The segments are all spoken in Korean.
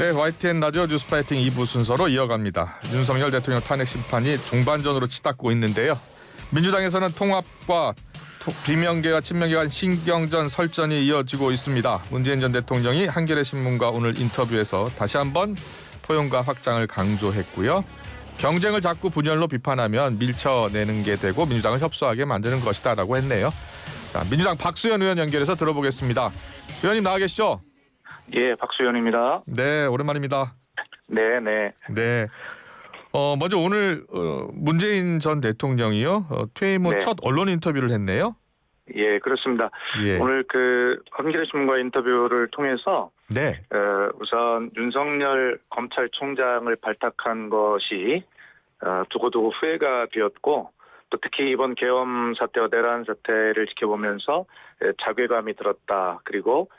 네, YTN 라디오 뉴스파이팅 2부 순서로 이어갑니다. 윤석열 대통령 탄핵 심판이 종반전으로 치닫고 있는데요. 민주당에서는 통합과 비명계와 친명계 간 신경전 설전이 이어지고 있습니다. 문재인 전 대통령이 한겨레 신문과 오늘 인터뷰에서 다시 한번 포용과 확장을 강조했고요. 경쟁을 자꾸 분열로 비판하면 밀쳐내는 게 되고 민주당을 협소하게 만드는 것이다라고 했네요. 자, 민주당 박수현 의원 연결해서 들어보겠습니다. 의원님 나와 계시죠? 예, 박수현입니다. 네, 오랜만입니다. 네. 네. 먼저 오늘 문재인 전 대통령이요 퇴임 후 네. 첫 언론 인터뷰를 했네요. 예, 그렇습니다. 예. 오늘 한겨레 신문과 인터뷰를 통해서 네. 우선 윤석열 검찰총장을 발탁한 것이 두고두고 후회가 되었고, 또 특히 이번 계엄 사태와 내란 사태를 지켜보면서 자괴감이 들었다. 그리고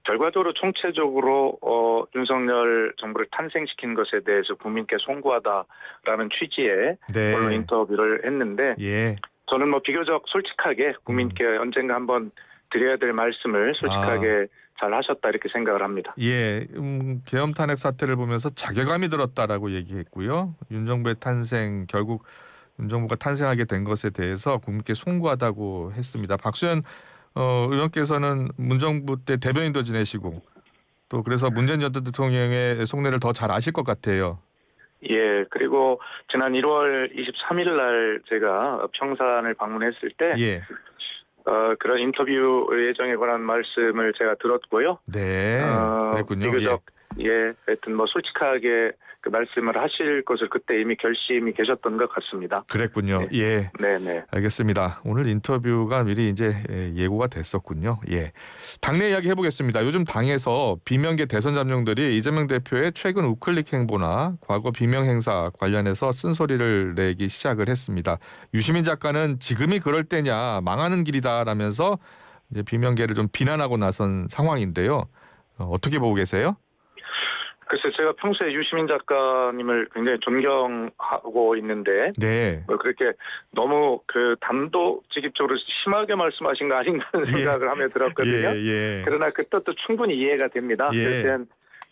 결과적으로 총체적으로 윤석열 정부를 탄생시킨 것에 대해서 국민께 송구하다라는 취지의 네. 언론 인터뷰를 했는데, 예. 저는 비교적 솔직하게 국민께 언젠가 한번 드려야 될 말씀을 솔직하게 잘 하셨다 이렇게 생각을 합니다. 예. 계엄 탄핵 사태를 보면서 자괴감이 들었다라고 얘기했고요. 윤 정부의 탄생, 결국 윤 정부가 탄생하게 된 것에 대해서 국민께 송구하다고 했습니다. 박수현 의원께서는 문정부 때 대변인도 지내시고 또 그래서 문재인 전 대통령의 속내를 더 잘 아실 것 같아요. 예, 그리고 지난 1월 23일 날 제가 평산을 방문했을 때 예. 그런 인터뷰 예정에 관한 말씀을 제가 들었고요. 네. 그랬군요. 비교적 하여튼 솔직하게 그 말씀을 하실 것을 그때 이미 결심이 계셨던 것 같습니다. 그랬군요. 예. 네. 알겠습니다. 오늘 인터뷰가 미리 이제 예고가 됐었군요. 예. 당내 이야기 해보겠습니다. 요즘 당에서 비명계 대선 잠룡들이 이재명 대표의 최근 우클릭 행보나 과거 비명 행사 관련해서 쓴소리를 내기 시작을 했습니다. 유시민 작가는 지금이 그럴 때냐 망하는 길이다라면서 이제 비명계를 좀 비난하고 나선 상황인데요. 어떻게 보고 계세요? 글쎄 제가 평소에 유시민 작가님을 굉장히 존경하고 있는데 네. 그렇게 너무 단도직입적으로 심하게 말씀하신 거 아닌가 하는 생각을 하며 들었거든요. 예. 그러나 그 뜻도 충분히 이해가 됩니다. 예. 그럴 땐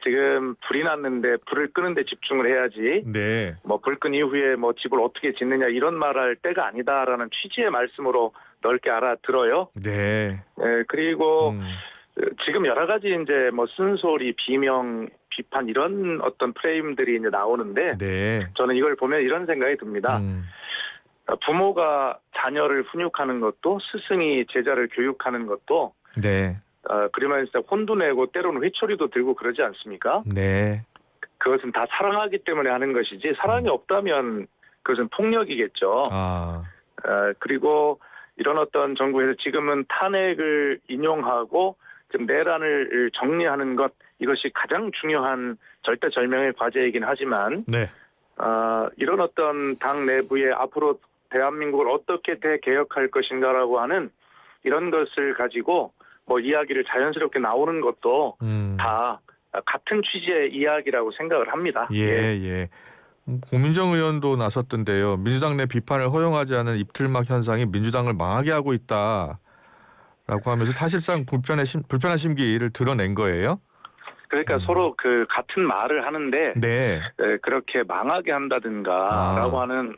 지금 불이 났는데 불을 끄는 데 집중을 해야지. 네. 불 끈 이후에 집을 어떻게 짓느냐 이런 말할 때가 아니다라는 취지의 말씀으로 넓게 알아들어요. 네. 그리고 지금 여러 가지 이제 쓴소리, 비명, 비판 이런 어떤 프레임들이 이제 나오는데 네. 저는 이걸 보면 이런 생각이 듭니다. 부모가 자녀를 훈육하는 것도 스승이 제자를 교육하는 것도 네. 그러면서 혼도 내고 때로는 회초리도 들고 그러지 않습니까? 네. 그것은 다 사랑하기 때문에 하는 것이지 사랑이 없다면 그것은 폭력이겠죠. 그리고 이런 어떤 정부에서 지금은 탄핵을 인용하고 지금 내란을 정리하는 것 이것이 가장 중요한 절대절명의 과제이긴 하지만 네. 이런 어떤 당 내부에 앞으로 대한민국을 어떻게 대개혁할 것인가라고 하는 이런 것을 가지고 이야기를 자연스럽게 나오는 것도 다 같은 취지의 이야기라고 생각을 합니다. 예. 고민정 의원도 나섰던데요. 민주당 내 비판을 허용하지 않은 입틀막 현상이 민주당을 망하게 하고 있다라고 하면서 사실상 불편한 심기를 드러낸 거예요. 그러니까 서로 같은 말을 하는데 네. 그렇게 망하게 한다든가라고 하는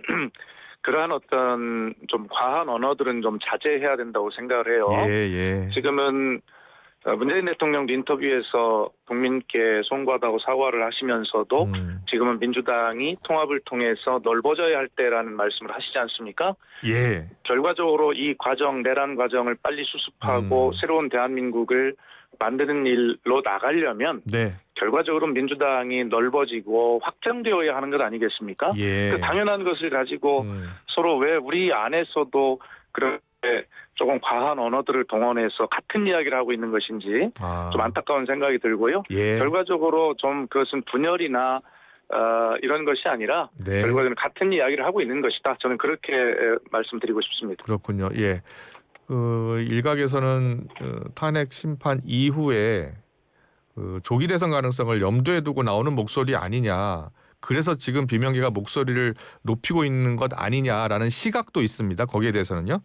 그러한 어떤 좀 과한 언어들은 좀 자제해야 된다고 생각을 해요. 예. 지금은 문재인 대통령도 인터뷰에서 국민께 송구하다고 사과를 하시면서도 지금은 민주당이 통합을 통해서 넓어져야 할 때라는 말씀을 하시지 않습니까? 예. 결과적으로 이 과정, 내란 과정을 빨리 수습하고 새로운 대한민국을 만드는 일로 나가려면 네. 결과적으로 민주당이 넓어지고 확장되어야 하는 것 아니겠습니까? 예. 당연한 것을 가지고 서로 왜 우리 안에서도 그렇게 조금 과한 언어들을 동원해서 같은 이야기를 하고 있는 것인지 좀 안타까운 생각이 들고요. 예. 결과적으로 좀 그것은 분열이나 이런 것이 아니라 네. 결과적으로 같은 이야기를 하고 있는 것이다. 저는 그렇게 말씀드리고 싶습니다. 그렇군요. 예. 일각에서는 탄핵 심판 이후에 조기 대선 가능성을 염두에 두고 나오는 목소리 아니냐. 그래서 지금 비명계가 목소리를 높이고 있는 것 아니냐라는 시각도 있습니다. 거기에 대해서는요?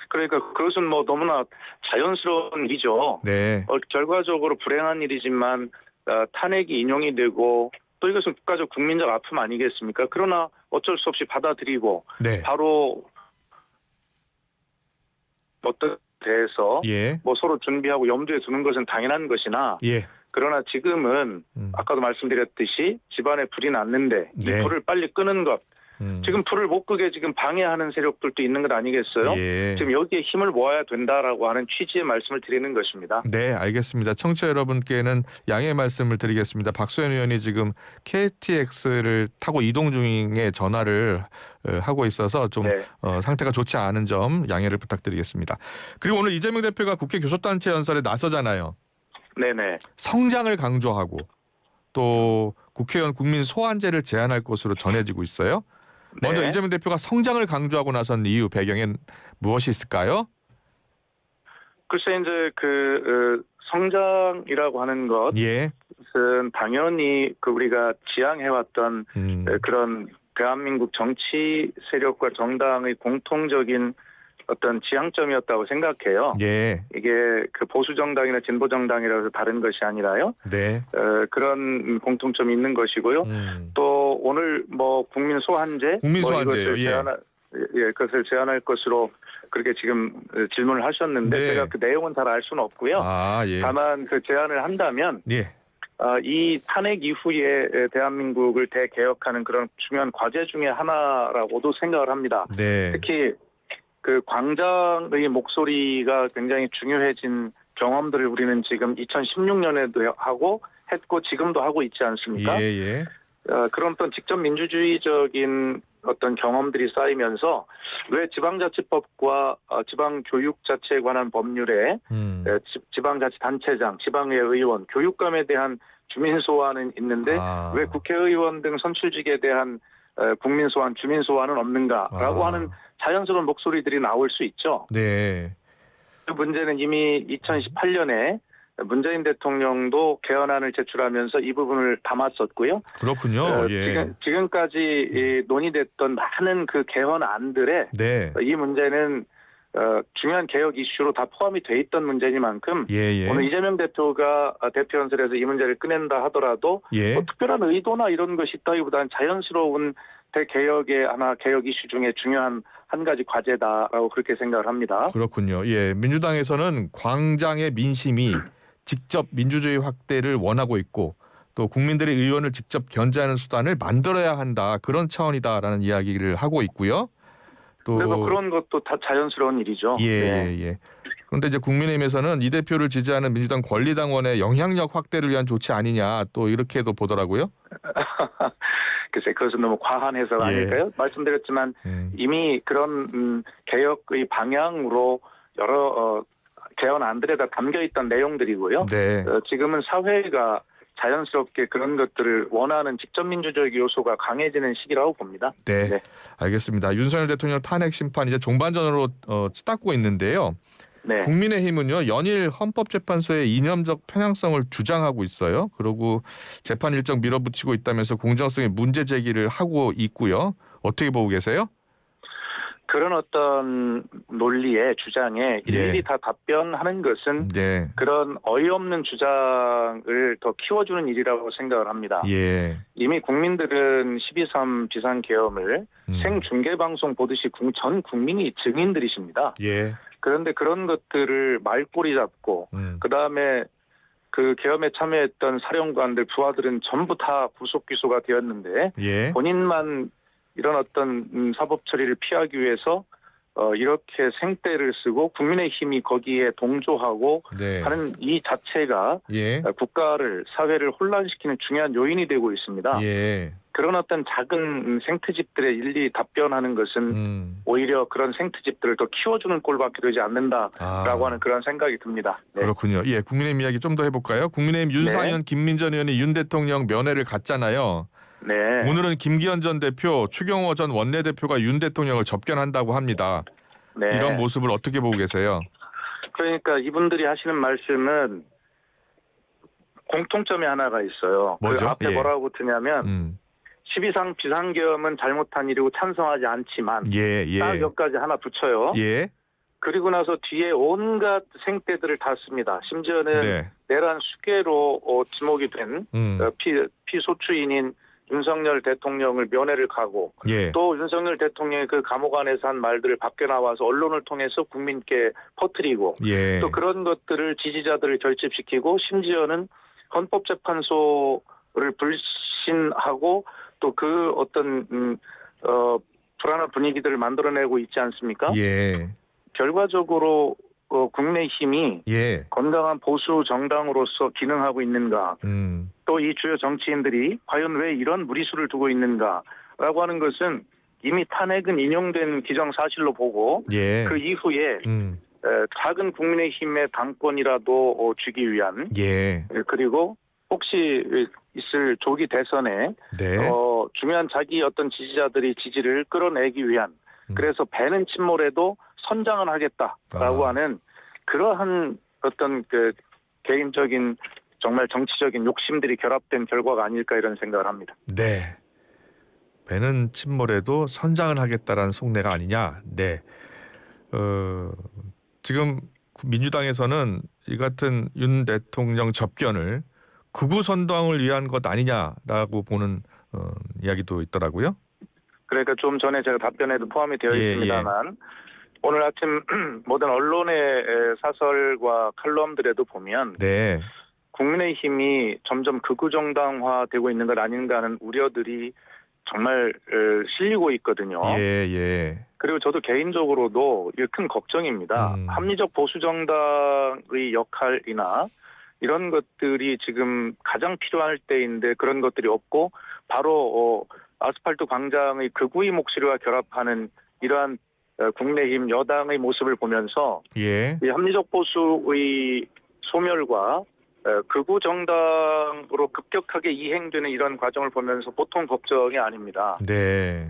그러니까 그것은 너무나 자연스러운 일이죠. 네. 결과적으로 불행한 일이지만 탄핵이 인용이 되고 또 이것은 국가적 국민적 아픔 아니겠습니까? 그러나 어쩔 수 없이 받아들이고 네. 바로 어떤 대해서 예. 뭐 서로 준비하고 염두에 두는 것은 당연한 것이나 예. 그러나 지금은 아까도 말씀드렸듯이 집안에 불이 났는데 이 네. 불을 빨리 끄는 것 지금 불을 못 끄게 지금 방해하는 세력들도 있는 것 아니겠어요? 예. 지금 여기에 힘을 모아야 된다라고 하는 취지의 말씀을 드리는 것입니다. 네, 알겠습니다. 청취자 여러분께는 양해의 말씀을 드리겠습니다. 박소연 의원이 지금 KTX를 타고 이동 중에 전화를 하고 있어서 좀 네. 상태가 좋지 않은 점 양해를 부탁드리겠습니다. 그리고 오늘 이재명 대표가 국회 교섭단체 연설에 나서잖아요. 네네. 성장을 강조하고 또 국회의원 국민 소환제를 제안할 것으로 전해지고 있어요. 먼저 네. 이재명 대표가 성장을 강조하고 나선 이유 배경엔 무엇이 있을까요? 글쎄 이제 성장이라고 하는 예. 것은 당연히 우리가 지향해왔던 그런 대한민국 정치 세력과 정당의 공통적인 어떤 지향점이었다고 생각해요. 예. 이게 보수 정당이나 진보 정당이라서 다른 것이 아니라요. 네. 그런 공통점이 있는 것이고요. 또 오늘 뭐 국민 소환제, 이것을 그것을 제안할 것으로 그렇게 지금 질문을 하셨는데 네. 제가 그 내용은 잘 알 수는 없고요. 예. 다만 그 제안을 한다면 예. 이 탄핵 이후에 대한민국을 대개혁하는 그런 중요한 과제 중에 하나라고도 생각을 합니다. 네. 특히 광장의 목소리가 굉장히 중요해진 경험들을 우리는 지금 2016년에도 하고 했고 지금도 하고 있지 않습니까? 예. 그런 어떤 직접 민주주의적인 어떤 경험들이 쌓이면서 왜 지방자치법과 지방교육자치에 관한 법률에 지방자치단체장, 지방의 의원, 교육감에 대한 주민소환은 있는데 왜 국회의원 등 선출직에 대한 국민소환, 주민소환은 없는가라고 하는 자연스러운 목소리들이 나올 수 있죠. 네. 그 문제는 이미 2018년에 문재인 대통령도 개헌안을 제출하면서 이 부분을 담았었고요. 그렇군요. 예. 지금까지 논의됐던 많은 그 개헌안들에 네. 이 문제는 중요한 개혁 이슈로 다 포함이 돼 있던 문제니만큼 오늘 이재명 대표가 대표 연설에서 이 문제를 꺼낸다 하더라도 뭐 특별한 의도나 이런 것이 있다기보다는 자연스러운 대개혁의 하나 개혁 이슈 중에 중요한 한 가지 과제다라고 그렇게 생각을 합니다. 그렇군요. 예, 민주당에서는 광장의 민심이 직접 민주주의 확대를 원하고 있고 또 국민들의 의원을 직접 견제하는 수단을 만들어야 한다. 그런 차원이다라는 이야기를 하고 있고요. 또 그런 것도 다 자연스러운 일이죠. 예. 그런데 이제 국민의힘에서는 이 대표를 지지하는 민주당 권리당원의 영향력 확대를 위한 조치 아니냐 또 이렇게도 보더라고요. 글쎄 그것은 너무 과한 해석 아닐까요? 말씀드렸지만 이미 그런 개혁의 방향으로 여러 개헌안들에 다 담겨있던 내용들이고요. 네. 지금은 사회가 자연스럽게 그런 것들을 원하는 직접 민주적 요소가 강해지는 시기라고 봅니다. 네. 알겠습니다. 윤석열 대통령 탄핵 심판 이제 종반전으로 치닫고 있는데요. 네. 국민의힘은요 연일 헌법재판소의 이념적 편향성을 주장하고 있어요. 그리고 재판 일정 밀어붙이고 있다면서 공정성에 문제 제기를 하고 있고요. 어떻게 보고 계세요? 그런 어떤 논리에 주장에 일일이 다 답변하는 것은 그런 어이없는 주장을 더 키워주는 일이라고 생각을 합니다. 이미 국민들은 12.3 비상계엄을 생중계방송 보듯이 전 국민이 증인들이십니다. 그런데 그런 것들을 말꼬리 잡고 그다음에 그 계엄에 참여했던 사령관들, 부하들은 전부 다 구속 기소가 되었는데 본인만 이런 어떤 사법 처리를 피하기 위해서 이렇게 생떼를 쓰고 국민의힘이 거기에 동조하고 하는 이 자체가 국가를 사회를 혼란시키는 중요한 요인이 되고 있습니다. 그런 어떤 작은 생트집들에 일일이 답변하는 것은 오히려 그런 생트집들을 더 키워주는 꼴밖에 되지 않는다라고 하는 그런 생각이 듭니다. 그렇군요. 국민의힘 이야기 좀 더 해볼까요? 국민의힘 윤상현, 김민전 의원이 윤 대통령 면회를 갔잖아요. 오늘은 김기현 전 대표, 추경호 전 원내대표가 윤 대통령을 접견한다고 합니다. 이런 모습을 어떻게 보고 계세요? 그러니까 이분들이 하시는 말씀은 공통점이 하나가 있어요. 뭐죠? 그 앞에 뭐라고 붙으냐면 12.3 비상계엄은 잘못한 일이고 찬성하지 않지만 딱 여기까지 하나 붙여요. 그리고 나서 뒤에 온갖 생떼들을 다 씁니다. 심지어는 네. 내란 수괴로 지목이 된 피소추인인 윤석열 대통령을 면회를 가고 예. 또 윤석열 대통령이 그 감옥 안에서 한 말들을 밖에 나와서 언론을 통해서 국민께 퍼뜨리고 예. 또 그런 것들을 지지자들을 결집시키고 심지어는 헌법재판소를 불신하고 또 그 어떤 불안한 분위기들을 만들어내고 있지 않습니까? 예. 결과적으로 국민의힘이 예. 건강한 보수 정당으로서 기능하고 있는가? 또 이 주요 정치인들이 과연 왜 이런 무리수를 두고 있는가라고 하는 것은 이미 탄핵은 인용된 기정사실로 보고 예. 그 이후에 작은 국민의힘의 당권이라도 주기 위한 예. 그리고 혹시 있을 조기 대선에 네. 중요한 자기 어떤 지지자들이 지지를 끌어내기 위한 그래서 배는 침몰해도 선장은 하겠다라고 하는 그러한 어떤 그 개인적인 정말 정치적인 욕심들이 결합된 결과가 아닐까 이런 생각을 합니다. 네. 배는 침몰해도 선장은 하겠다라는 속내가 아니냐. 네. 지금 민주당에서는 이 같은 윤 대통령 접견을 극우 선동을 위한 것 아니냐라고 보는 이야기도 있더라고요. 그러니까 좀 전에 제가 답변에도 포함이 되어 있습니다만 오늘 아침 모든 언론의 사설과 칼럼들에도 보면 네. 국민의힘이 점점 극우 정당화되고 있는 것 아닌가 하는 우려들이 정말 실리고 있거든요. 예. 그리고 저도 개인적으로도 이게 큰 걱정입니다. 합리적 보수 정당의 역할이나 이런 것들이 지금 가장 필요할 때인데 그런 것들이 없고 바로 아스팔트 광장의 극우의 목소리와 결합하는 이러한 국민의힘 여당의 모습을 보면서 이 합리적 보수의 소멸과 극우 정당으로 급격하게 이행되는 이런 과정을 보면서 보통 걱정이 아닙니다. 네.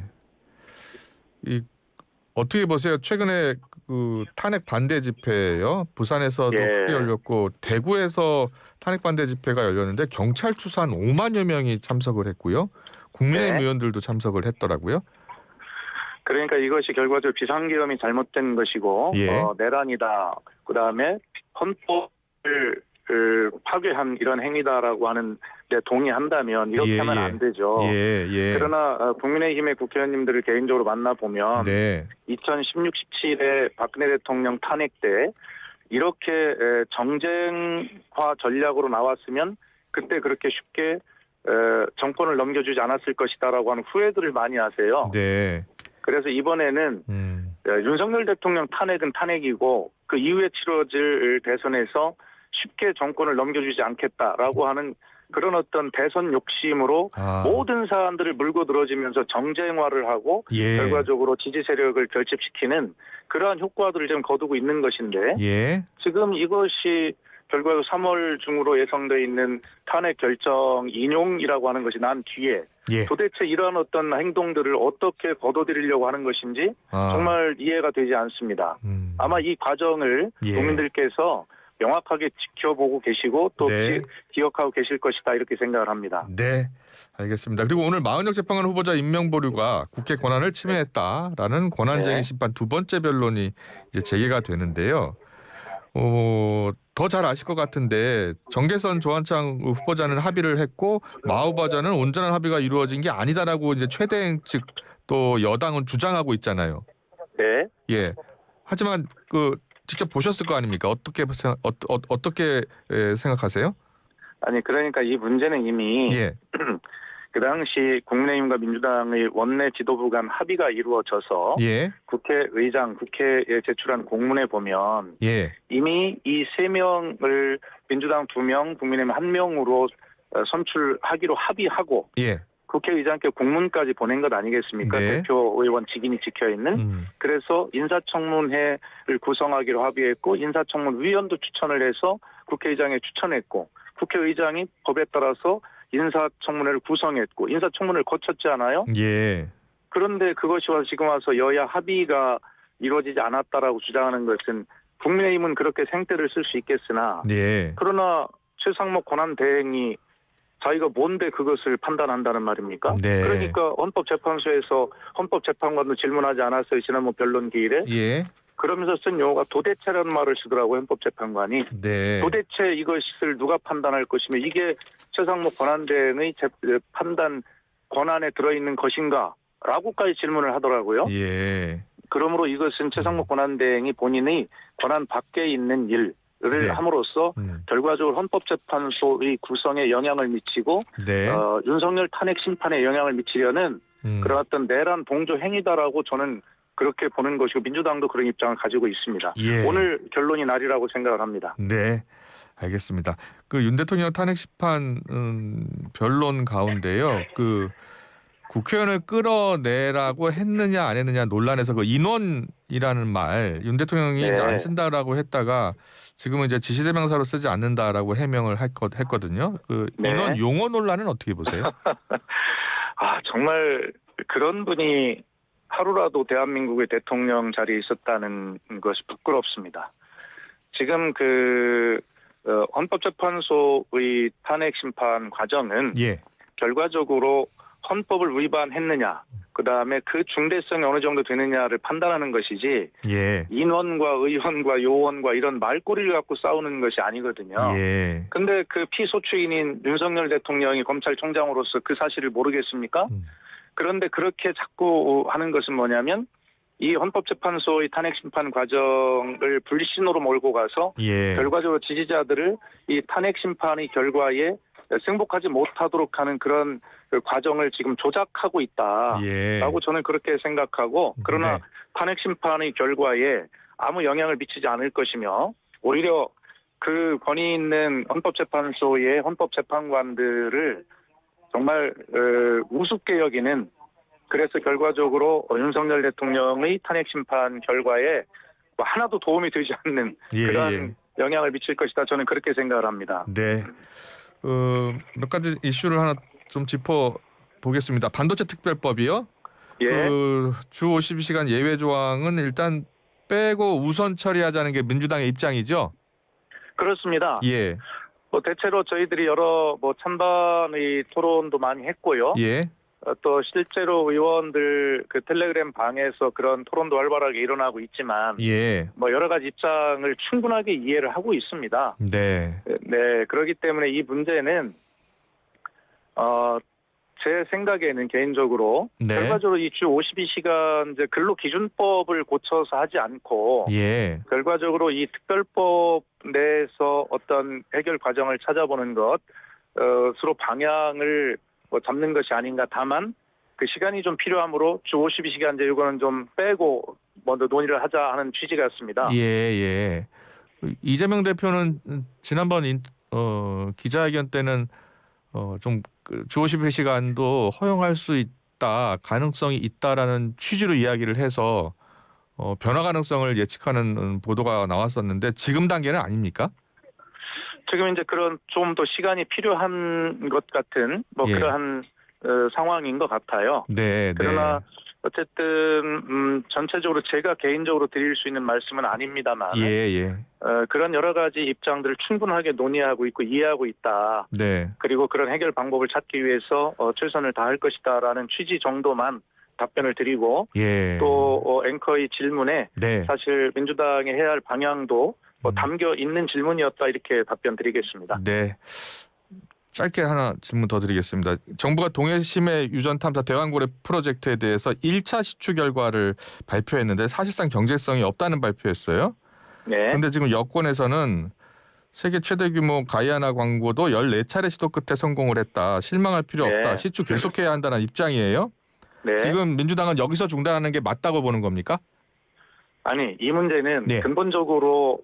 어떻게 보세요? 최근에 그 탄핵 반대 집회요. 부산에서도 크게 열렸고 대구에서 탄핵 반대 집회가 열렸는데 경찰 추산 5만여 명이 참석을 했고요. 국민의힘 의원들도 참석을 했더라고요. 그러니까 이것이 결과적으로 비상계엄이 잘못된 것이고 내란이다. 그다음에 헌법을 파괴한 이런 행위다라고 하는 데 동의한다면 이렇게 하면 안 되죠. 그러나 국민의힘의 국회의원님들을 개인적으로 만나보면 2016, 17에 박근혜 대통령 탄핵 때 이렇게 정쟁화 전략으로 나왔으면 그때 그렇게 쉽게 정권을 넘겨주지 않았을 것이다라고 하는 후회들을 많이 하세요. 그래서 이번에는 윤석열 대통령 탄핵은 탄핵이고 그 이후에 치러질 대선에서 쉽게 정권을 넘겨주지 않겠다라고 하는 그런 어떤 대선 욕심으로 모든 사안들을 물고 늘어지면서 정쟁화를 하고 결과적으로 지지 세력을 결집시키는 그러한 효과들을 지금 거두고 있는 것인데 지금 이것이 결과적으로 3월 중으로 예상되어 있는 탄핵 결정 인용이라고 하는 것이 난 뒤에 도대체 이러한 어떤 행동들을 어떻게 거둬들이려고 하는 것인지 정말 이해가 되지 않습니다. 아마 이 과정을 국민들께서 명확하게 지켜보고 계시고 또 기억하고 계실 것이다 이렇게 생각을 합니다. 네, 알겠습니다. 그리고 오늘 마은혁 재판관 후보자 임명 보류가 국회 권한을 침해했다라는 권한쟁의 심판 두 번째 변론이 이제 재개가 되는데요. 더 잘 아실 것 같은데 정계선 조한창 후보자는 합의를 했고 마 후보자는 온전한 합의가 이루어진 게 아니다라고 이제 최대행 측 또 여당은 주장하고 있잖아요. 하지만 그 직접 보셨을 거 아닙니까? 어떻게 생각하세요? 아니 그러니까 이 문제는 이미 그 당시 국민의힘과 민주당의 원내 지도부 간 합의가 이루어져서 국회의장, 국회에 제출한 공문에 보면 이미 이 3명을 민주당 2명, 국민의힘 1명으로 선출하기로 합의하고 국회의장께 공문까지 보낸 것 아니겠습니까? 대표의원 직인이 지켜있는. 그래서 인사청문회를 구성하기로 합의했고 인사청문위원도 추천을 해서 국회의장에 추천했고 국회의장이 법에 따라서 인사청문회를 구성했고 인사청문회를 거쳤지 않아요? 그런데 그것이 지금 와서 여야 합의가 이루어지지 않았다라고 주장하는 것은 국민의힘은 그렇게 생떼를 쓸 수 있겠으나 그러나 최상목 권한대행이 자기가 뭔데 그것을 판단한다는 말입니까? 그러니까 헌법재판소에서 헌법재판관도 질문하지 않았어요. 지난번 변론 기일에. 그러면서 쓴 용어가 도대체라는 말을 쓰더라고요. 헌법재판관이. 네. 도대체 이것을 누가 판단할 것이며 이게 최상목 권한대행의 판단 권한에 들어있는 것인가? 라고까지 질문을 하더라고요. 예. 그러므로 이것은 최상목 권한대행이 본인의 권한 밖에 있는 일을 네. 함으로써 결과적으로 헌법재판소의 구성에 영향을 미치고 네. 윤석열 탄핵 심판에 영향을 미치려는 그런 어떤 내란 동조 행위다라고 저는 그렇게 보는 것이고 민주당도 그런 입장을 가지고 있습니다. 예. 오늘 결론이 날이라고 생각을 합니다. 네, 알겠습니다. 그 윤 대통령 탄핵 심판 변론 가운데요. 그 국회의원을 끌어내라고 했느냐 안 했느냐 논란에서 그 인원이라는 말 윤 대통령이 네. 이제 안 쓴다라고 했다가 지금은 이제 지시대명사로 쓰지 않는다라고 해명을 했거든요. 그 네. 인원 용어 논란은 어떻게 보세요? 정말 그런 분이 하루라도 대한민국의 대통령 자리에 있었다는 것이 부끄럽습니다. 지금 헌법재판소의 탄핵 심판 과정은 예. 결과적으로 헌법을 위반했느냐, 그다음에 그 중대성이 어느 정도 되느냐를 판단하는 것이지 예. 인원과 의원과 요원과 이런 말꼬리를 갖고 싸우는 것이 아니거든요. 예. 근데 그 피소추인인 윤석열 대통령이 검찰총장으로서 그 사실을 모르겠습니까? 그런데 그렇게 자꾸 하는 것은 뭐냐면 이 헌법재판소의 탄핵 심판 과정을 불신으로 몰고 가서 예. 결과적으로 지지자들을 이 탄핵 심판의 결과에 승복하지 못하도록 하는 그런 그 과정을 지금 조작하고 있다라고 예. 저는 그렇게 생각하고, 그러나 네. 탄핵 심판의 결과에 아무 영향을 미치지 않을 것이며 오히려 그 권위 있는 헌법재판소의 헌법재판관들을 정말 우습게 여기는, 그래서 결과적으로 윤석열 대통령의 탄핵 심판 결과에 하나도 도움이 되지 않는 그런 영향을 미칠 것이다. 저는 그렇게 생각을 합니다. 네. 몇 가지 이슈를 하나 좀 짚어보겠습니다. 반도체 특별법이요. 예. 주 52시간 예외 조항은 일단 빼고 우선 처리하자는 게 민주당의 입장이죠. 그렇습니다. 예. 대체로 저희들이 여러 찬반의 토론도 많이 했고요. 예. 또 실제로 의원들 그 텔레그램 방에서 그런 토론도 활발하게 일어나고 있지만, 예. 여러 가지 입장을 충분하게 이해를 하고 있습니다. 네. 네, 그렇기 때문에 이 문제는 제 생각에는 개인적으로 네. 결과적으로 이 주 52시간 근로기준법을 고쳐서 하지 않고 예. 결과적으로 이 특별법 내에서 어떤 해결 과정을 찾아보는 것으로 방향을 잡는 것이 아닌가. 다만 그 시간이 좀 필요하므로 주 52시간제 이거는 좀 빼고 먼저 논의를 하자 하는 취지 같습니다. 예, 예. 이재명 대표는 지난번 기자회견 때는 좀 주 52시간도 허용할 수 있다, 가능성이 있다라는 취지로 이야기를 해서 변화 가능성을 예측하는 보도가 나왔었는데 지금 단계는 아닙니까? 지금 이제 그런 좀 더 시간이 필요한 것 같은 예. 그러한 상황인 것 같아요. 네. 그러나 어쨌든 전체적으로 제가 개인적으로 드릴 수 있는 말씀은 아닙니다만, 예. 그런 여러 가지 입장들을 충분하게 논의하고 있고 이해하고 있다. 네. 그리고 그런 해결 방법을 찾기 위해서 최선을 다할 것이다라는 취지 정도만 답변을 드리고, 예. 또 앵커의 질문에 네. 사실 민주당이 해야 할 방향도 담겨 있는 질문이었다, 이렇게 답변 드리겠습니다. 네. 짧게 하나 질문 더 드리겠습니다. 정부가 동해심해 유전 탐사 대왕고래 프로젝트에 대해서 1차 시추 결과를 발표했는데 사실상 경제성이 없다는 발표였어요. 네. 그런데 지금 여권에서는 세계 최대 규모 가이아나 광고도 14차례 시도 끝에 성공을 했다. 실망할 필요 네. 없다. 시추 계속해야 한다는 입장이에요. 네. 지금 민주당은 여기서 중단하는 게 맞다고 보는 겁니까? 아니, 이 문제는 네. 근본적으로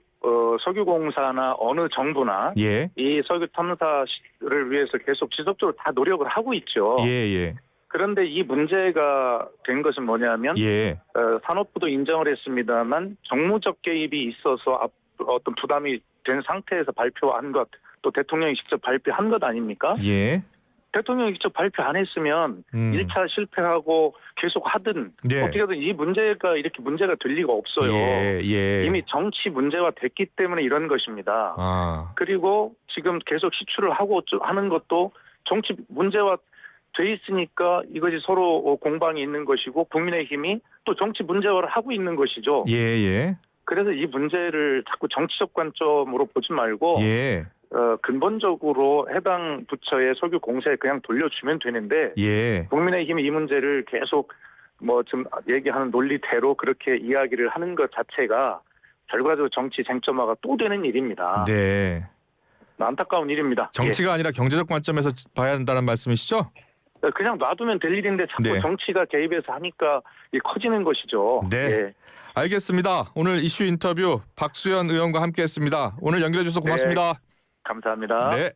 석유공사나 어느 정부나 예. 이 석유 탐사를 위해서 계속 지속적으로 다 노력을 하고 있죠. 예. 그런데 이 문제가 된 것은 뭐냐면 예. 산업부도 인정을 했습니다만 정무적 개입이 있어서 어떤 부담이 된 상태에서 발표한 것, 또 대통령이 직접 발표한 것 아닙니까? 예. 대통령이 직접 발표 안 했으면 1차 실패하고 계속 하든 네. 어떻게든 이 문제가 이렇게 문제가 될 리가 없어요. 예. 이미 정치 문제화 됐기 때문에 이런 것입니다. 그리고 지금 계속 시추를 하고 하는 것도 정치 문제화 돼 있으니까 이것이 서로 공방이 있는 것이고 국민의힘이 또 정치 문제화를 하고 있는 것이죠. 예. 그래서 이 문제를 자꾸 정치적 관점으로 보지 말고 예. 근본적으로 해당 부처의 석유 공사에 그냥 돌려주면 되는데 예. 국민의힘이 이 문제를 계속 뭐 지금 얘기하는 논리대로 그렇게 이야기를 하는 것 자체가 결과적으로 정치 쟁점화가 또 되는 일입니다. 네. 안타까운 일입니다. 정치가 아니라 경제적 관점에서 봐야 한다는 말씀이시죠? 그냥 놔두면 될 일인데 자꾸 네. 정치가 개입해서 하니까 이게 커지는 것이죠. 네. 예. 알겠습니다. 오늘 이슈 인터뷰 박수현 의원과 함께했습니다. 오늘 연결해 주셔서 고맙습니다. 감사합니다. 네.